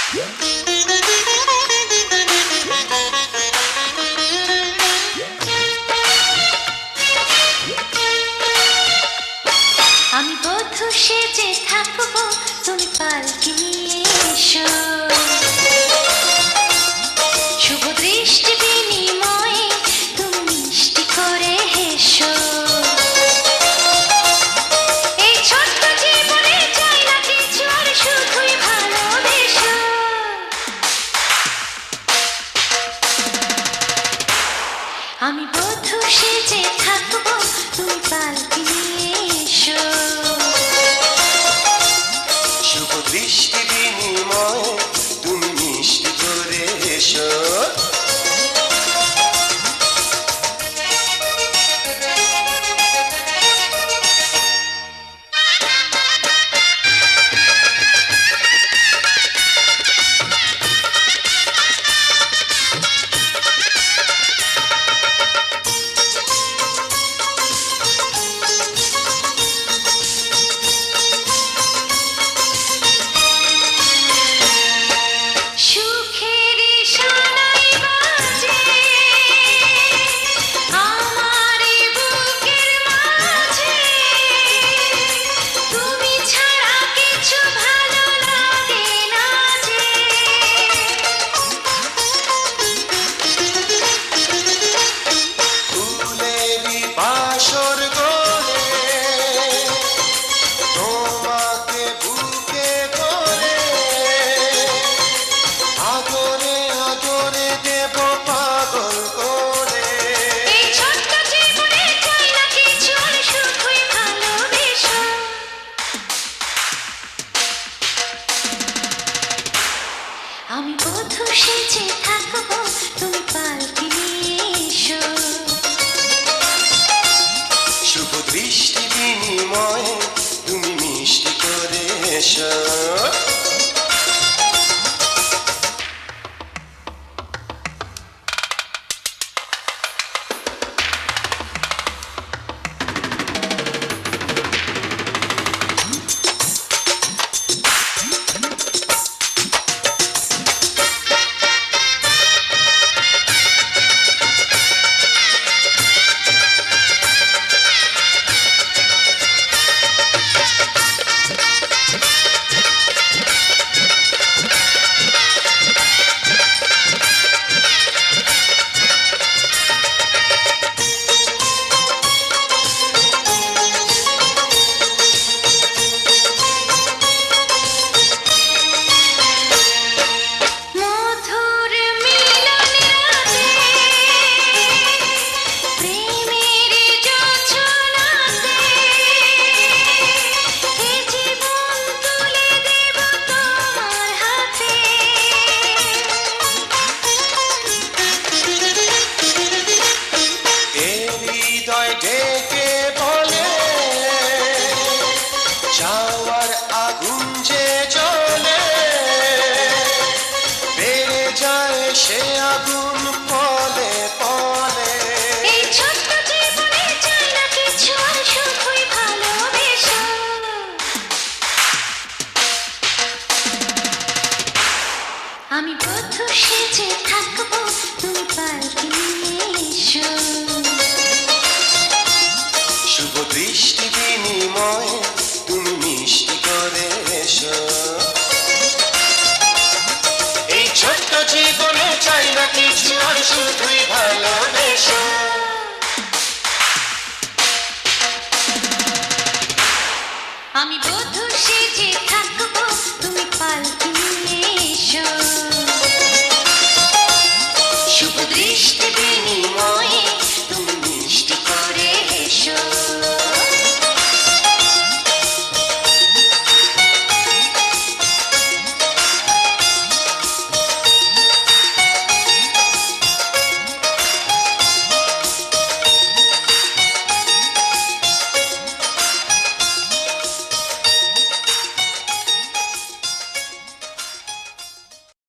আমি বধূ সেজে থাকবো, তুমি পালকি নিয়ে এসো। শুভ দৃষ্টি বিনিময়ে তুমি মিষ্টি করে হেসো। এই ছোট্ট জীবনে চাই না কিছু, আর শুধুই ভালোবেসো। আমি বধূ সেজে থাকবো, তুমি পালকি নিয়ে এসো। শুভ দৃষ্টি বিনিময় তুমি মিষ্টি করে এসো। আমি বধূ সেজে থাকবো, তুমি পালকি নিয়ে এসো। শুভ দৃষ্টি বিনিময় তুমি মিষ্টি করে এসো। ডেকে বলে যাওয়ার আগুন যে জ্বলে, বেড়ে যায় সে আগুন পলে পলে। এই ছোট্ট জীবনে চাই না কিছু, আর শুধুই ভালোবেসো। আমি বধূ সেজে থাকবো, তুমি পালকি নিয়ে এসো। শুভ দৃষ্টি বিনিময় তুমি মিষ্টি করে এসো। এই ছোট্ট জীবনে চাই না কিছু, আর শুধুই ভালো।